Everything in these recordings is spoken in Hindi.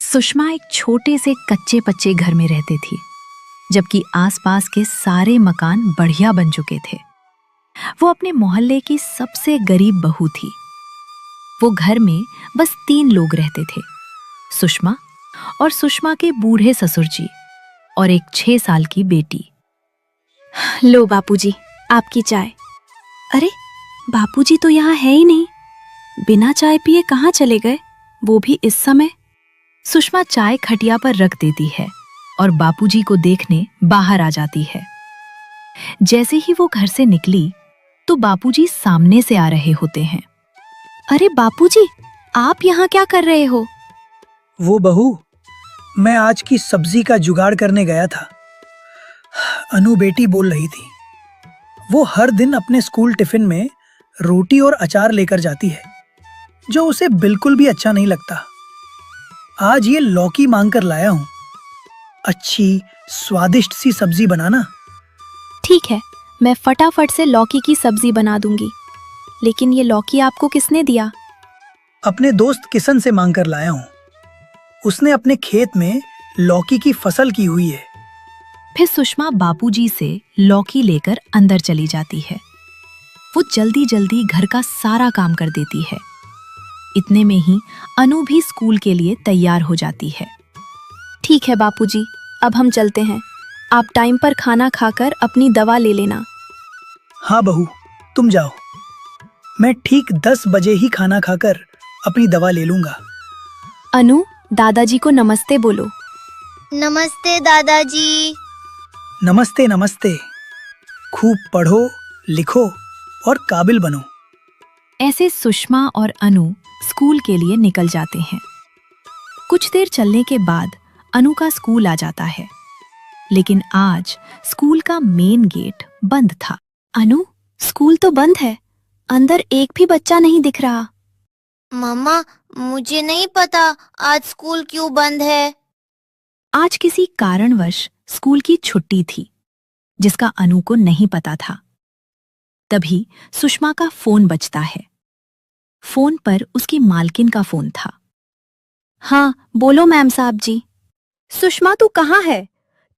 सुषमा एक छोटे से कच्चे पच्चे घर में रहती थी, जबकि आसपास के सारे मकान बढ़िया बन चुके थे। वो अपने मोहल्ले की सबसे गरीब बहू थी। वो घर में बस 3 लोग रहते थे, सुषमा और सुषमा के बूढ़े ससुर जी और एक 6 साल की बेटी। लो बापूजी, आपकी चाय। अरे बापूजी तो यहाँ है ही नहीं। बिना चाय पिए कहाँ चले गए, वो भी इस समय? सुषमा चाय खटिया पर रख देती है और बापूजी को देखने बाहर आ जाती है। जैसे ही वो घर से निकली तो बापूजी सामने से आ रहे होते हैं। अरे बापूजी, आप यहाँ क्या कर रहे हो? वो बहू, मैं आज की सब्जी का जुगाड़ करने गया था। अनु बेटी बोल रही थी। वो हर दिन अपने स्कूल टिफिन में रोटी और अचार लेकर जाती है, जो उसे बिल्कुल भी अच्छा नहीं लगता। आज ये लौकी मांग कर लाया हूँ। अच्छी स्वादिष्ट सी सब्जी बनाना। ठीक है, मैं फटाफट से लौकी की सब्जी बना दूंगी। लेकिन ये लौकी आपको किसने दिया? अपने दोस्त किशन से मांग कर लाया हूँ। उसने अपने खेत में लौकी की फसल की हुई है। फिर सुषमा बापूजी से लौकी लेकर अंदर चली जाती है। वो जल्दी जल्दी घर का सारा काम कर देती है। इतने में ही अनु भी स्कूल के लिए तैयार हो जाती है। ठीक है बापूजी, अब हम चलते हैं। आप टाइम पर खाना खाकर अपनी दवा ले लेना। हाँ बहू, तुम जाओ। मैं ठीक 10 बजे ही खाना खाकर अपनी दवा ले लूंगा। अनु, दादाजी को नमस्ते बोलो। नमस्ते दादाजी। नमस्ते नमस्ते। खूब पढ़ो, लिखो और काबिल बनो। ऐसे सुषमा और अनु स्कूल के लिए निकल जाते हैं। कुछ देर चलने के बाद अनु का स्कूल आ जाता है, लेकिन आज स्कूल का मेन गेट बंद था। अनु, स्कूल तो बंद है। अंदर एक भी बच्चा नहीं दिख रहा। मम्मा, मुझे नहीं पता आज स्कूल क्यों बंद है। आज किसी कारणवश स्कूल की छुट्टी थी, जिसका अनु को नहीं पता था। तभी सुषमा का फोन बजता है। फोन पर उसकी मालकिन का फोन था। हाँ, बोलो मैम साहब जी। सुषमा, तू कहाँ है?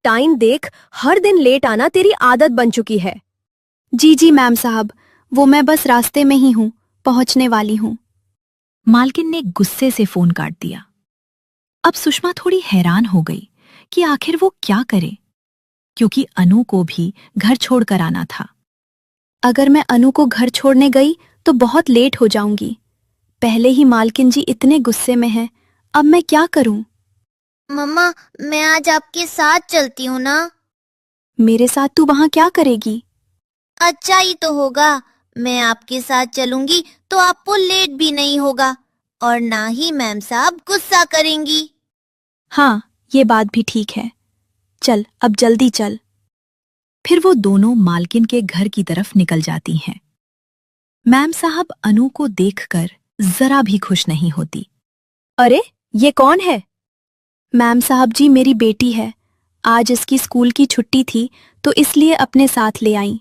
टाइम देख, हर दिन लेट आना तेरी आदत बन चुकी है। जी मैम साहब, वो मैं बस रास्ते में ही हूँ, पहुँचने वाली हूँ। मालकिन ने गुस्से से फोन काट दिया। अब सुषमा थोड़ी हैरान हो गई कि आखिर वो क्या करे, क्योंकि अनु को भी घर छोड़कर आना था। अगर मैं अनु को घर छोड़ने गई तो बहुत लेट हो जाऊंगी। पहले ही मालकिन जी इतने गुस्से में हैं, अब मैं क्या करूं? मम्मा, मैं आज आपके साथ चलती हूँ ना। मेरे साथ तू वहां क्या करेगी? अच्छा ही तो होगा। मैं आपके साथ चलूंगी तो आपको लेट भी नहीं होगा और ना ही मैम साहब गुस्सा करेंगी। हाँ, ये बात भी ठीक है। चल, अब जल्दी चल। फिर वो दोनों मालकिन के घर की तरफ निकल जाती हैं। मैम साहब अनु को देखकर जरा भी खुश नहीं होती। अरे, ये कौन है? मैम साहब जी, मेरी बेटी है। आज इसकी स्कूल की छुट्टी थी तो इसलिए अपने साथ ले आई।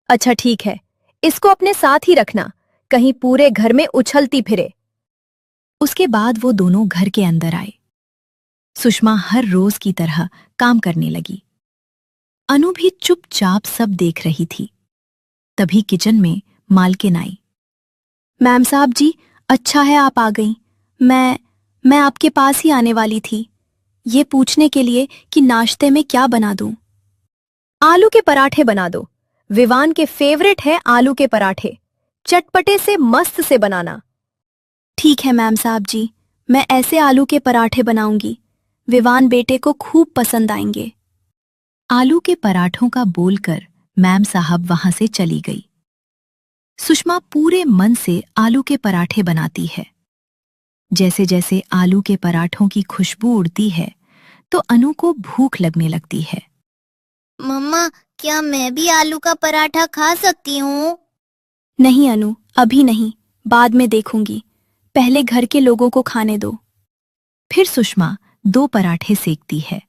अच्छा ठीक है, इसको अपने साथ ही रखना, कहीं पूरे घर में उछलती फिरे। उसके बाद वो दोनों घर के अंदर आए। सुषमा हर रोज की तरह काम करने लगी। अनु भी चुपचाप सब देख रही थी। तभी किचन में मालकिन आई। मैम साहब जी, अच्छा है आप आ गईं। मैं आपके पास ही आने वाली थी, ये पूछने के लिए कि नाश्ते में क्या बना दूं। आलू के पराठे बना दो। विवान के फेवरेट है आलू के पराठे। चटपटे से मस्त से बनाना। ठीक है मैम साहब जी, मैं ऐसे आलू के पराठे बनाऊंगी, विवान बेटे को खूब पसंद आएंगे। आलू के पराठों का बोलकर मैम साहब वहां से चली गई। सुषमा पूरे मन से आलू के पराठे बनाती है। जैसे जैसे आलू के पराठों की खुशबू उड़ती है तो अनु को भूख लगने लगती है। मम्मा, क्या मैं भी आलू का पराठा खा सकती हूँ? नहीं अनु, अभी नहीं, बाद में देखूंगी। पहले घर के लोगों को खाने दो। फिर सुषमा 2 पराठे सेकती है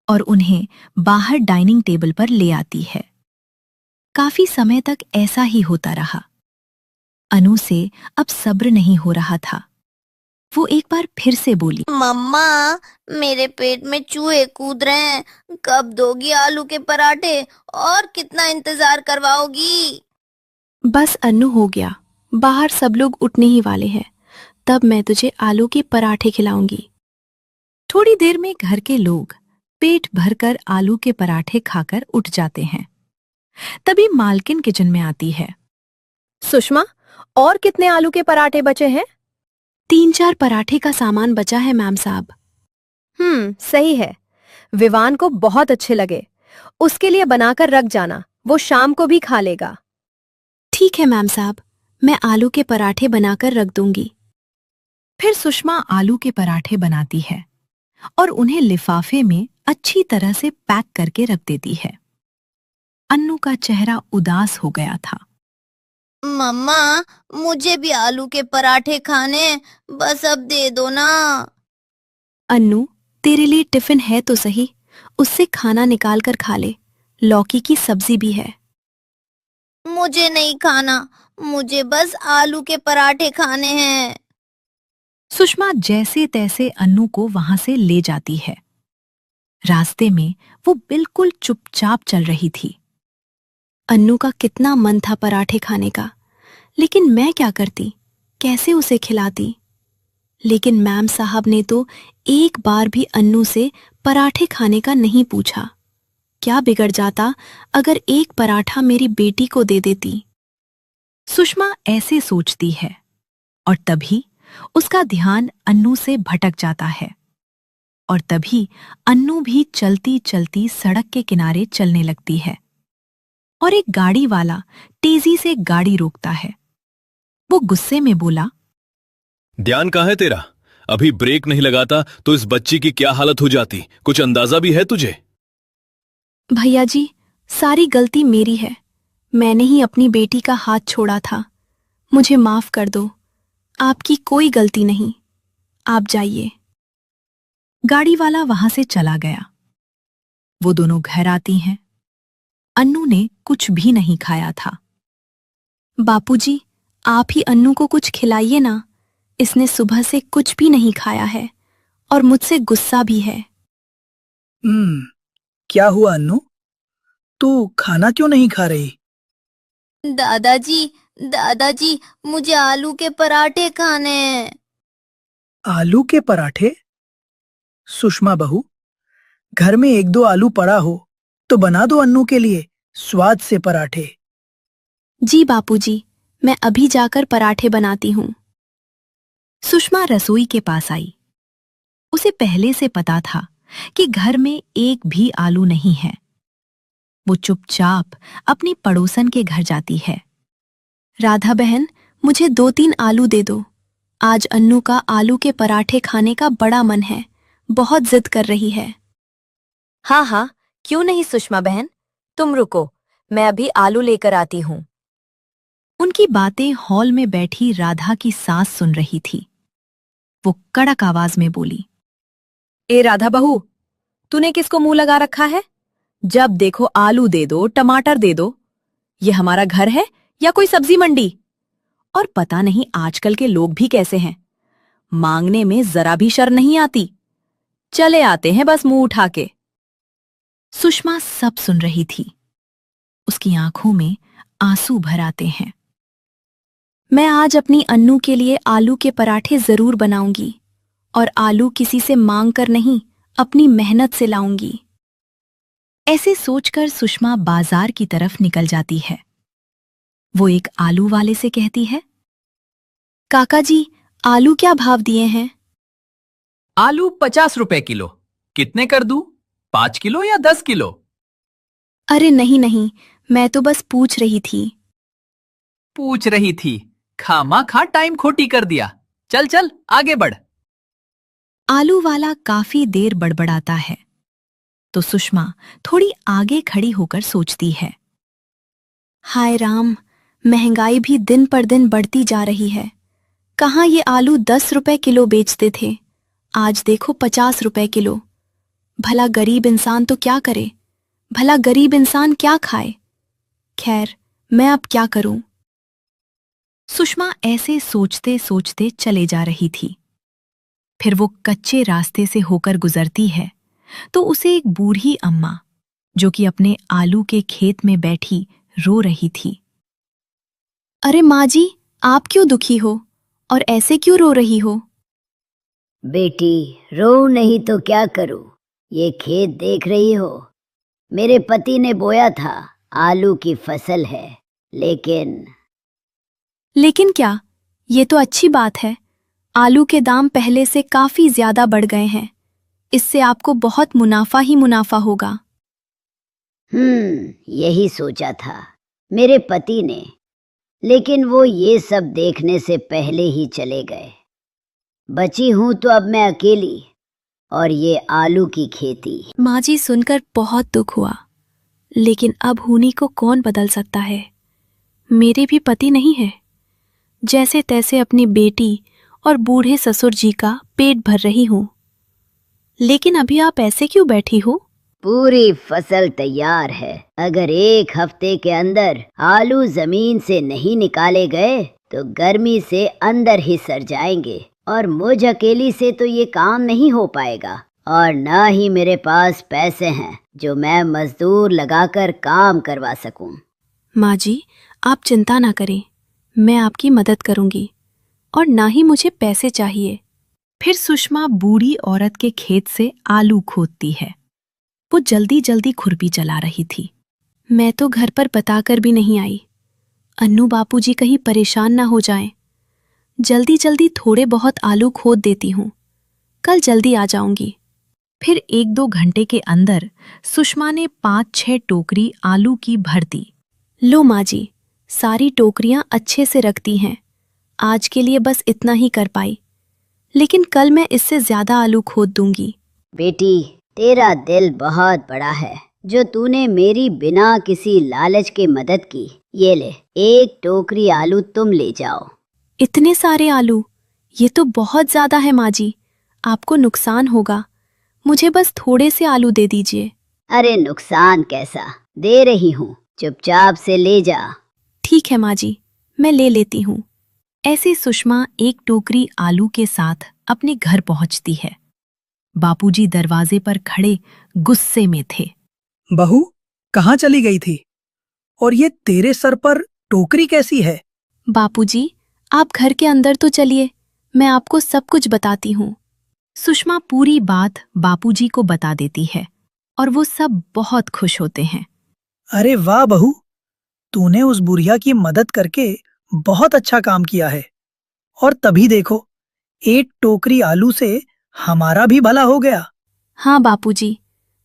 और उन्हें बाहर डाइनिंग टेबल पर ले आती है। काफी समय तक ऐसा ही होता रहा। अनु से अब सब्र नहीं हो रहा था। वो एक बार फिर से बोली। मम्मा, मेरे पेट में चूहे कूद रहे हैं। कब दोगी आलू के पराठे और कितना इंतजार करवाओगी? बस अन्नू, हो गया। बाहर सब लोग उठने ही वाले हैं, तब मैं तुझे आलू के पराठे खिलाऊंगी। थोड़ी देर में घर के लोग पेट भरकर आलू के पराठे खाकर उठ जाते हैं। तभी मालकिन किचन में आती है। सुषमा, और कितने आलू के पराठे बचे हैं? 3-4 पराठे का सामान बचा है मैम साहब। सही है। विवान को बहुत अच्छे लगे, उसके लिए बनाकर रख जाना, वो शाम को भी खा लेगा। ठीक है मैम साहब, मैं आलू के पराठे बनाकर रख दूंगी। फिर सुषमा आलू के पराठे बनाती है और उन्हें लिफाफे में अच्छी तरह से पैक करके रख देती है। अन्नू का चेहरा उदास हो गया था। मम्मा, मुझे भी आलू के पराठे खाने, बस अब दे दो ना। अन्नू, तेरे लिए टिफिन है तो सही, उससे खाना निकाल कर खा ले। लौकी की सब्जी भी है। मुझे नहीं खाना, मुझे बस आलू के पराठे खाने हैं। सुषमा जैसे तैसे अन्नू को वहां से ले जाती है। रास्ते में वो बिल्कुल चुपचाप चल रही थी। अन्नू का कितना मन था पराठे खाने का, लेकिन मैं क्या करती, कैसे उसे खिलाती। लेकिन मैम साहब ने तो एक बार भी अन्नू से पराठे खाने का नहीं पूछा। क्या बिगड़ जाता अगर एक पराठा मेरी बेटी को दे देती। सुषमा ऐसे सोचती है और तभी उसका ध्यान अन्नू से भटक जाता है और तभी अन्नू भी चलती चलती सड़क के किनारे चलने लगती है और एक गाड़ी वाला तेजी से गाड़ी रोकता है। वो गुस्से में बोला, ध्यान कहाँ है तेरा? अभी ब्रेक नहीं लगाता तो इस बच्ची की क्या हालत हो जाती, कुछ अंदाजा भी है तुझे? भैया जी, सारी गलती मेरी है। मैंने ही अपनी बेटी का हाथ छोड़ा था। मुझे माफ कर दो, आपकी कोई गलती नहीं। आप जाइए। गाड़ी वाला वहां से चला गया। वो दोनों घर आती हैं। अन्नू ने कुछ भी नहीं खाया था। बापूजी, आप ही अन्नू को कुछ खिलाइए ना। इसने सुबह से कुछ भी नहीं खाया है और मुझसे गुस्सा भी है। क्या हुआ अन्नू? तू खाना क्यों नहीं खा रही? दादाजी, दादाजी, मुझे आलू के पराठे खाने हैं। आलू के पराठे? सुषमा बहू, घर में 1-2 आलू पड़ा हो तो बना दो अन्नू के लिए स्वाद से पराठे। जी बापूजी, मैं अभी जाकर पराठे बनाती हूँ। सुषमा रसोई के पास आई। उसे पहले से पता था कि घर में एक भी आलू नहीं है। वो चुपचाप अपनी पड़ोसन के घर जाती है। राधा बहन, मुझे 2-3 आलू दे दो। आज अन्नू का आलू के पराठे खाने का बड़ा मन है, बहुत जिद कर रही है। हाँ हाँ, क्यों नहीं सुषमा बहन, तुम रुको, मैं अभी आलू लेकर आती हूँ। उनकी बातें हॉल में बैठी राधा की सास सुन रही थी। वो कड़क आवाज में बोली, ए राधा बहू, तूने किसको मुंह लगा रखा है? जब देखो आलू दे दो, टमाटर दे दो। ये हमारा घर है या कोई सब्जी मंडी? और पता नहीं आजकल के लोग भी कैसे हैं, मांगने में जरा भी शर्म नहीं आती। चले आते हैं बस मुंह उठा के। सुषमा सब सुन रही थी। उसकी आंखों में आंसू भर आते हैं। मैं आज अपनी अन्नू के लिए आलू के पराठे जरूर बनाऊंगी और आलू किसी से मांग कर नहीं, अपनी मेहनत से लाऊंगी। ऐसे सोचकर सुषमा बाजार की तरफ निकल जाती है। वो एक आलू वाले से कहती है, काका जी, आलू क्या भाव दिए हैं? आलू 50 रुपए किलो। कितने कर दूं? 5 किलो या 10 किलो? अरे नहीं नहीं, मैं तो बस पूछ रही थी। पूछ रही थी, खामा खा टाइम खोटी कर दिया। चल चल आगे बढ़। आलू वाला काफी देर बड़बड़ाता है तो सुषमा थोड़ी आगे खड़ी होकर सोचती है, हाय राम, महंगाई भी दिन पर दिन बढ़ती जा रही है। कहाँ ये आलू 10 रुपए किलो बेचते थे, आज देखो 50 रुपए किलो। भला गरीब इंसान तो क्या करे, भला गरीब इंसान क्या खाए। खैर, मैं अब क्या करूं। सुषमा ऐसे सोचते सोचते चले जा रही थी फिर वो कच्चे रास्ते से होकर गुजरती है तो उसे एक बूढ़ी अम्मा, जो कि अपने आलू के खेत में बैठी रो रही थी। अरे माँ जी, आप क्यों दुखी हो और ऐसे क्यों रो रही हो? बेटी, रो नहीं तो क्या करूं? ये खेत देख रही हो? मेरे पति ने बोया था, आलू की फसल है, लेकिन क्या? ये तो अच्छी बात है। आलू के दाम पहले से काफी ज्यादा बढ़ गए हैं। इससे आपको बहुत मुनाफा ही मुनाफा होगा। यही सोचा था मेरे पति ने, लेकिन वो ये सब देखने से पहले ही चले गए। बची हूं तो अब मैं अकेली, और ये आलू की खेती। माँ जी, सुनकर बहुत दुख हुआ, लेकिन अब होनी को कौन बदल सकता है? मेरे भी पति नहीं है। जैसे तैसे अपनी बेटी और बूढ़े ससुर जी का पेट भर रही हूँ। लेकिन अभी आप ऐसे क्यों बैठी हो? पूरी फसल तैयार है। अगर एक हफ्ते के अंदर आलू जमीन से नहीं निकाले गए तो गर्मी से अंदर ही सड़ जाएंगे, और मुझ अकेली से तो ये काम नहीं हो पाएगा। और न ही मेरे पास पैसे हैं जो मैं मजदूर लगाकर काम करवा सकूं। माँ जी, आप चिंता ना करें, मैं आपकी मदद करूंगी, और ना ही मुझे पैसे चाहिए। फिर सुषमा बूढ़ी औरत के खेत से आलू खोदती है। वो जल्दी जल्दी खुरपी चला रही थी। मैं तो घर पर बताकर भी नहीं आई। अन्नू बापूजी कहीं परेशान ना हो जाएं। जल्दी जल्दी थोड़े बहुत आलू खोद देती हूँ, कल जल्दी आ जाऊंगी। फिर 1-2 घंटे के अंदर सुषमा ने 5-6 टोकरी आलू की भर दी। लो माँ जी, सारी टोकरियां अच्छे से रखती हैं। आज के लिए बस इतना ही कर पाई, लेकिन कल मैं इससे ज्यादा आलू खोद दूंगी। बेटी, तेरा दिल बहुत बड़ा है जो तूने मेरी बिना किसी लालच के मदद की। ये ले, 1 टोकरी आलू तुम ले जाओ। इतने सारे आलू? ये तो बहुत ज्यादा है माँ जी, आपको नुकसान होगा। मुझे बस थोड़े से आलू दे दीजिए। अरे नुकसान कैसा, दे रही हूँ, चुपचाप से ले जा। ठीक है माँ जी, मैं ले लेती हूँ। ऐसे सुषमा 1 टोकरी आलू के साथ अपने घर पहुंचती है। बापूजी दरवाजे पर खड़े गुस्से में थे। बहू, कहाँ चली गई थी? और ये तेरे सर पर टोकरी कैसी है? बापूजी, आप घर के अंदर तो चलिए, मैं आपको सब कुछ बताती हूँ। सुषमा पूरी बात बापूजी को बता देती है और वो सब बहुत खुश होते हैं। अरे वाह बहू, तूने उस बुढ़िया की मदद करके बहुत अच्छा काम किया है। और तभी देखो, 1 टोकरी आलू से हमारा भी भला हो गया। हाँ बापूजी,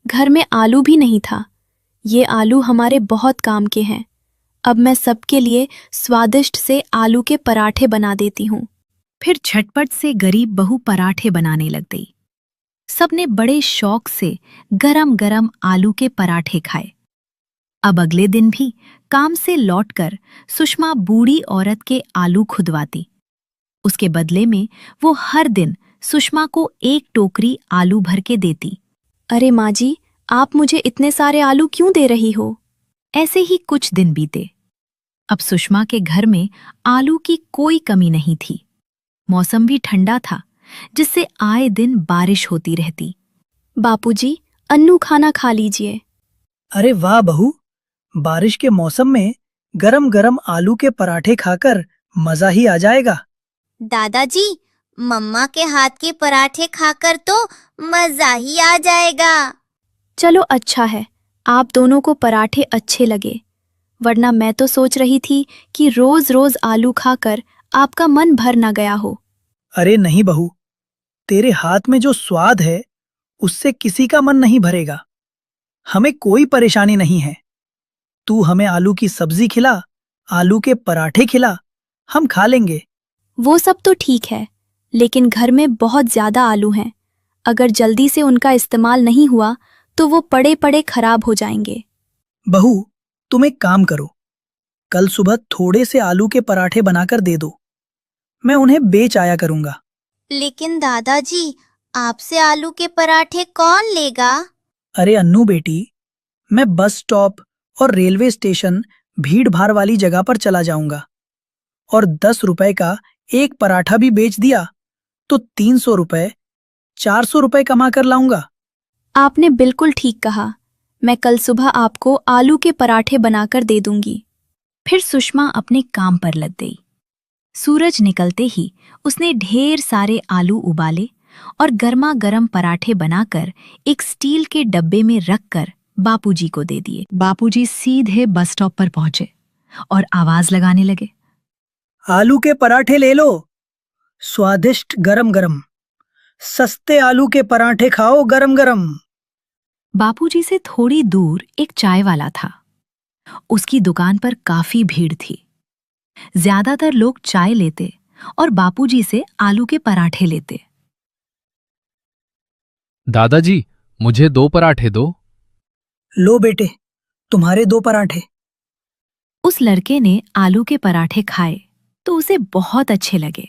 घर में आलू भी नहीं था। ये आलू हमारे बहुत काम के हैं। अब मैं सबके लिए स्वादिष्ट से आलू के पराठे बना देती हूँ। फिर झटपट से गरीब बहू पराठे बनाने लग गई। सबने बड़े शौक से गरम गरम आलू के पराठे खाए। अब अगले दिन भी काम से लौटकर सुषमा बूढ़ी औरत के आलू खुदवाती। उसके बदले में वो हर दिन सुषमा को 1 टोकरी आलू भर के देती। अरे माँ जी, आप मुझे इतने सारे आलू क्यों दे रही हो? ऐसे ही कुछ दिन बीते। अब सुषमा के घर में आलू की कोई कमी नहीं थी। मौसम भी ठंडा था, जिससे आए दिन बारिश होती रहती। बापूजी, अन्नू खाना खा लीजिए। अरे वाह बहू, बारिश के मौसम में गरम गरम आलू के पराठे खाकर मजा ही आ जाएगा। दादाजी, मम्मा के हाथ के पराठे खाकर तो मजा ही आ जाएगा। चलो अच्छा है, आप दोनों को पराठे अच्छे लगे, वरना मैं तो सोच रही थी कि रोज रोज आलू खाकर आपका मन भर ना गया हो। अरे नहीं बहू, तेरे हाथ में जो स्वाद है उससे किसी का मन नहीं भरेगा। हमें कोई परेशानी नहीं है। तू हमें आलू की सब्जी खिला, आलू के पराठे खिला, हम खा लेंगे। वो सब तो ठीक है, लेकिन घर में बहुत ज्यादा आलू हैं। अगर जल्दी से उनका इस्तेमाल नहीं हुआ तो वो पड़े पड़े खराब हो जाएंगे। बहू, तुम एक काम करो, कल सुबह थोड़े से आलू के पराठे बनाकर दे दो, मैं उन्हें बेच आया करूंगा। लेकिन दादाजी, आपसे आलू के पराठे कौन लेगा? अरे अन्नू बेटी, मैं बस स्टॉप और रेलवे स्टेशन भीड़ भाड़ वाली जगह पर चला जाऊंगा, और 10 रुपए का 1 पराठा भी बेच दिया तो 300 रुपए 400 रुपए कमा कर लाऊंगा। आपने बिल्कुल ठीक कहा। मैं कल सुबह आपको आलू के पराठे बनाकर दे दूंगी। फिर सुषमा अपने काम पर लग गई। सूरज निकलते ही उसने ढेर सारे आलू उबाले और गर्मा गर्म पराठे बनाकर एक स्टील के डब्बे में रखकर बापूजी को दे दिए। बापूजी सीधे बस स्टॉप पर पहुंचे और आवाज लगाने लगे, आलू के पराठे ले लो, स्वादिष्ट गरम गरम। सस्ते आलू के पराठे खाओ गरम गरम। बापूजी से थोड़ी दूर एक चाय वाला था। उसकी दुकान पर काफी भीड़ थी। ज्यादातर लोग चाय लेते और बापूजी से आलू के पराठे लेते। दादाजी, मुझे 2 पराठे दो। लो बेटे, तुम्हारे 2 पराठे। उस लड़के ने आलू के पराठे खाए तो उसे बहुत अच्छे लगे।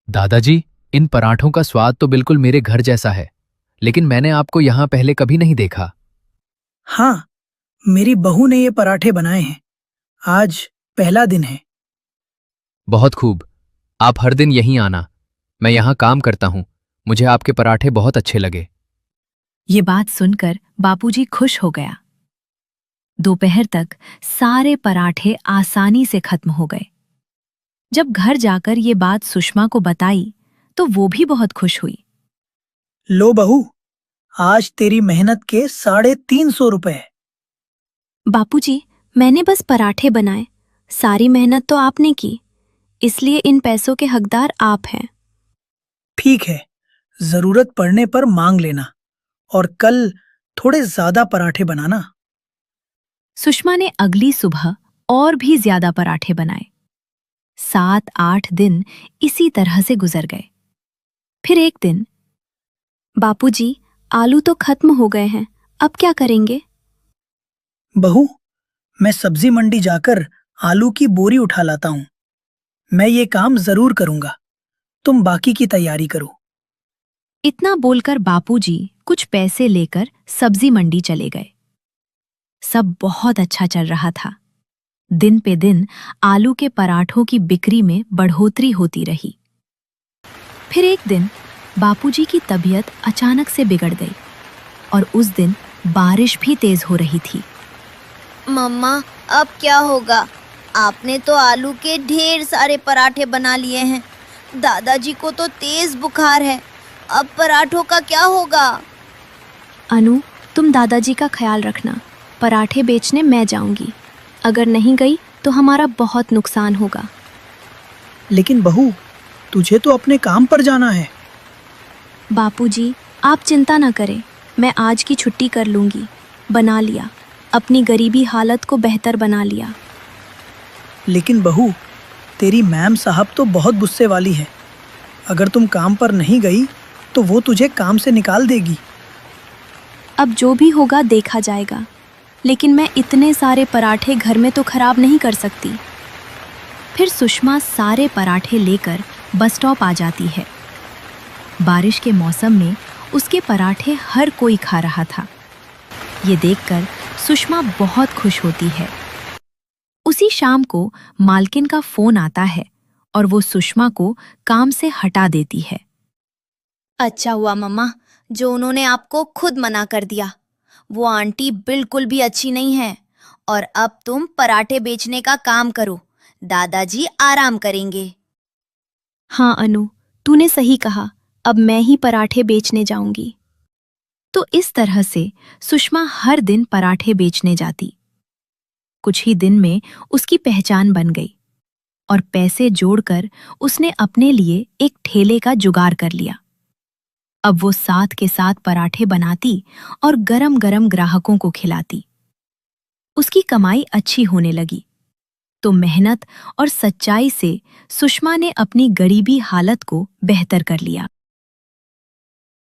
दादाजी, इन पराठों का स्वाद तो बिल्कुल मेरे घर जैसा है, लेकिन मैंने आपको यहाँ पहले कभी नहीं देखा। हाँ, मेरी बहू ने ये पराठे बनाए हैं। आज पहला दिन है। बहुत खूब। आप हर दिन यहीं आना। मैं यहाँ काम करता हूँ। मुझे आपके पराठे बहुत अच्छे लगे। ये बात सुनकर बापूजी खुश हो गया। दोपहर तक सारे पराठे आसानी से खत्म हो गए। जब घर जाकर ये बात सुषमा को बताई तो वो भी बहुत खुश हुई। लो बहू, आज तेरी मेहनत के 350 रुपए। बापूजी, मैंने बस पराठे बनाए, सारी मेहनत तो आपने की, इसलिए इन पैसों के हकदार आप हैं। ठीक है, जरूरत पड़ने पर मांग लेना और कल थोड़े ज्यादा पराठे बनाना। सुषमा ने अगली सुबह और भी ज्यादा पराठे बनाए। 7-8 दिन इसी तरह से गुजर गए। फिर एक दिन, बापूजी, आलू तो खत्म हो गए हैं, अब क्या करेंगे? बहू, मैं सब्जी मंडी जाकर आलू की बोरी उठा लाता हूँ। मैं ये काम जरूर करूंगा। तुम बाकी की तैयारी करो। इतना बोलकर बापूजी कुछ पैसे लेकर सब्जी मंडी चले गए। सब बहुत अच्छा चल रहा था। दिन पे दिन आलू के पराठों की बिक्री में बढ़ोतरी होती रही। फिर एक दिन बापूजी की तबीयत अचानक से बिगड़ गई और उस दिन बारिश भी तेज हो रही थी। मम्मा, अब क्या होगा? आपने तो आलू के ढेर सारे पराठे बना लिए हैं। दादाजी को तो तेज बुखार है। अब पराठों का क्या होगा? अनु, तुम दादाजी का ख्याल रखना। पराठे बेचने मैं जाऊंगी। अगर नहीं गई तो हमारा बहुत नुकसान होगा। लेकिन बहू, तुझे तो अपने काम पर जाना है। बापूजी, आप चिंता न करें, मैं आज की छुट्टी कर लूंगी। बना लिया, अपनी गरीबी हालत को बेहतर बना लिया। लेकिन बहू, तेरी मैम साहब तो बहुत गुस्से वाली है। अगर तुम काम पर नहीं गई तो वो तुझे काम से निकाल देगी। अब जो भी होगा देखा जाएगा, लेकिन मैं इतने सारे पराठे घर में तो खराब नहीं कर सकती। फिर सुषमा सारे पराठे लेकर बस स्टॉप आ जाती है। बारिश के मौसम में उसके पराठे हर कोई खा रहा था। ये देखकर सुषमा बहुत खुश होती है। उसी शाम को मालकिन का फोन आता है और वो सुषमा को काम से हटा देती है। अच्छा हुआ मम्मा, जो उन्होंने आपको खुद मना कर दिया। वो आंटी बिल्कुल भी अच्छी नहीं है। और अब तुम पराठे बेचने का काम करो, दादाजी आराम करेंगे। हाँ अनु, तूने सही कहा। अब मैं ही पराठे बेचने जाऊंगी। तो इस तरह से सुषमा हर दिन पराठे बेचने जाती। कुछ ही दिन में उसकी पहचान बन गई और पैसे जोड़कर उसने अपने लिए एक ठेले का जुगाड़ कर लिया। अब वो साथ के साथ पराठे बनाती और गरम गरम ग्राहकों को खिलाती। उसकी कमाई अच्छी होने लगी तो मेहनत और सच्चाई से सुषमा ने अपनी गरीबी हालत को बेहतर कर लिया।